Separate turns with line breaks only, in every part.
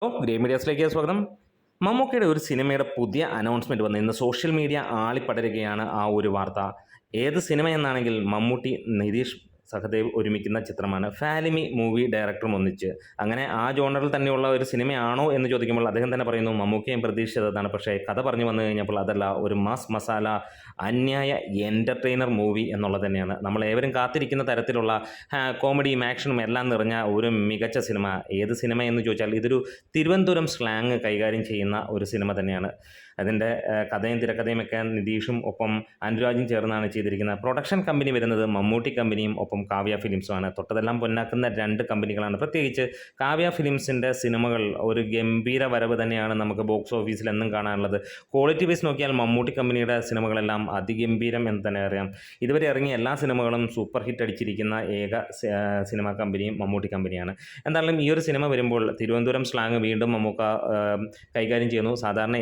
Grey മീഡിയാസിലേക്ക് സ്വാഗതം. മമ്മൂക്കയുടെ ഒരു സിനിമയുടെ പുതിയ അനൗൺസ്മെൻറ്റ് വന്ന് ഇന്ന് സോഷ്യൽ മീഡിയ ആളിപ്പടരുകയാണ് ആ ഒരു വാർത്ത. ഏത് സിനിമ എന്നാണെങ്കിൽ മമ്മൂട്ടി, നിതീഷ് സഹദേവ് ഒരുമിക്കുന്ന ചിത്രമാണ്. ഫാലിമി മൂവി ഡയറക്ടറും ഒന്നിച്ച്. അങ്ങനെ ആ ജോണറിൽ തന്നെയുള്ള ഒരു സിനിമയാണോ എന്ന് ചോദിക്കുമ്പോൾ അദ്ദേഹം തന്നെ പറയുന്നു മമ്മൂക്കയും പ്രതീക്ഷിച്ചതാണ്. പക്ഷേ കഥ പറഞ്ഞു വന്നു കഴിഞ്ഞപ്പോൾ അതല്ല, ഒരു മാസ് മസാല അന്യായ എൻ്റർടൈനർ മൂവി എന്നുള്ളത് തന്നെയാണ്. നമ്മളേവരും കാത്തിരിക്കുന്ന തരത്തിലുള്ള കോമഡിയും ആക്ഷനും എല്ലാം നിറഞ്ഞ ഒരു മികച്ച സിനിമ. ഏത് സിനിമ എന്ന് ചോദിച്ചാൽ ഇതൊരു തിരുവനന്തപുരം സ്ലാങ് കൈകാര്യം ചെയ്യുന്ന ഒരു സിനിമ തന്നെയാണ്. അതിൻ്റെ കഥയും തിരക്കഥയും ഒക്കെ നിതീഷും ഒപ്പം അനുരാജും ചേർന്നാണ് ചെയ്തിരിക്കുന്നത്. പ്രൊഡക്ഷൻ കമ്പനി വരുന്നത് മമ്മൂട്ടി കമ്പനിയും ഒപ്പം കാവ്യ ഫിലിംസുമാണ്. തൊട്ടതെല്ലാം പൊന്നാക്കുന്ന രണ്ട് കമ്പനികളാണ്. പ്രത്യേകിച്ച് കാവ്യ ഫിലിംസിൻ്റെ സിനിമകൾ ഒരു ഗംഭീര വരവ് തന്നെയാണ് നമുക്ക് ബോക്സ് ഓഫീസിൽ എന്നും കാണാനുള്ളത്. ക്വാളിറ്റി വൈസ് നോക്കിയാൽ മമ്മൂട്ടി കമ്പനിയുടെ സിനിമകളെല്ലാം അതിഗംഭീരം എന്ന് തന്നെ അറിയാം. ഇതുവരെ ഇറങ്ങിയ എല്ലാ സിനിമകളും സൂപ്പർ ഹിറ്റ് അടിച്ചിരിക്കുന്ന ഏക സിനിമാ കമ്പനിയും മമ്മൂട്ടി കമ്പനിയാണ്. എന്തായാലും ഈ ഒരു സിനിമ വരുമ്പോൾ തിരുവനന്തപുരം സ്ലാങ് വീണ്ടും മമ്മൂക്ക കൈകാര്യം ചെയ്യുന്നു. സാധാരണ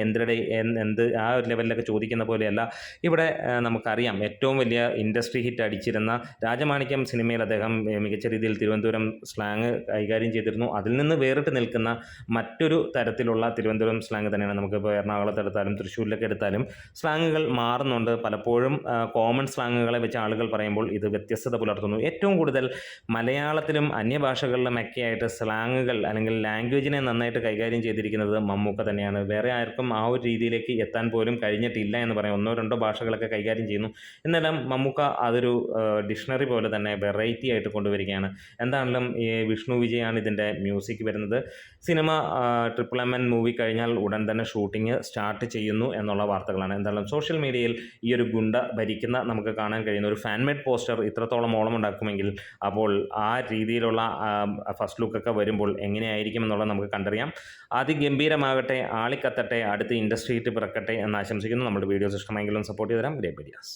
എന്ത് ആ ഒരു ലെവലിലൊക്കെ ചോദിക്കുന്ന പോലെയല്ല. ഇവിടെ നമുക്കറിയാം ഏറ്റവും വലിയ ഇൻഡസ്ട്രി ഹിറ്റ് അടിച്ചിരുന്ന രാജമാണിക്യം സിനിമയിൽ അദ്ദേഹം മികച്ച രീതിയിൽ തിരുവനന്തപുരം സ്ലാങ് കൈകാര്യം ചെയ്തിരുന്നു. അതിൽ നിന്ന് വേറിട്ട് നിൽക്കുന്ന മറ്റൊരു തരത്തിലുള്ള തിരുവനന്തപുരം സ്ലാങ് തന്നെയാണ്. നമുക്കിപ്പോൾ എറണാകുളത്ത് എടുത്താലും തൃശ്ശൂരിലൊക്കെ എടുത്താലും സ്ലാങ്ങുകൾ മാറുന്നുണ്ട്. പലപ്പോഴും കോമൺ സ്ലാങ്ങുകളെ വെച്ച് ആളുകൾ പറയുമ്പോൾ ഇത് വ്യത്യസ്തത പുലർത്തുന്നു. ഏറ്റവും കൂടുതൽ മലയാളത്തിലും അന്യഭാഷകളിലുമൊക്കെ ആയിട്ട് സ്ലാങ്ങുകൾ അല്ലെങ്കിൽ ലാംഗ്വേജിനെ നന്നായിട്ട് കൈകാര്യം ചെയ്തിരിക്കുന്നത് മമ്മൂക്ക തന്നെയാണ്. വേറെ ആർക്കും ആ ഒരു രീതിയിലേക്ക് എത്താൻ പോലും കഴിഞ്ഞിട്ടില്ല എന്ന് പറയാം. ഒന്നോ രണ്ടോ ഭാഷകളൊക്കെ കൈകാര്യം ചെയ്യുന്നു. എന്നാലും മമ്മൂക്ക അതൊരു ഡിക്ഷണറി പോലെ തന്നെ വെറൈറ്റി ആയിട്ട് കൊണ്ടുവരികയാണ്. എന്താണെങ്കിലും ഈ വിഷ്ണു വിജയാണ് ഇതിൻ്റെ മ്യൂസിക് വരുന്നത്. സിനിമ MMN മൂവി കഴിഞ്ഞാൽ ഉടൻ തന്നെ ഷൂട്ടിംഗ് സ്റ്റാർട്ട് ചെയ്യുന്നു എന്നുള്ള വാർത്തകളാണ്. എന്തായാലും സോഷ്യൽ മീഡിയയിൽ ഈ ഒരു ഗുണ്ട ഭരിക്കുന്ന നമുക്ക് കാണാൻ കഴിയുന്ന ഒരു ഫാൻമേഡ് പോസ്റ്റർ ഇത്രത്തോളം ഓളം ഉണ്ടാക്കുമെങ്കിൽ അപ്പോൾ ആ രീതിയിലുള്ള ഫസ്റ്റ് ലുക്കൊക്കെ വരുമ്പോൾ എങ്ങനെയായിരിക്കും എന്നുള്ളത് നമുക്ക് കണ്ടറിയാം. അതിഗംഭീരമാകട്ടെ, ആളിക്കത്തട്ടെ, അടുത്ത ഇൻഡസ്ട്രി ഹിറ്റ് പിറക്കട്ടെ എന്ന് ആശംസിക്കുന്നു. നമ്മുടെ വീഡിയോസ് ഇഷ്ടമെങ്കിലും സപ്പോർട്ട് ചെയ്ത് തരാം. Grey medias.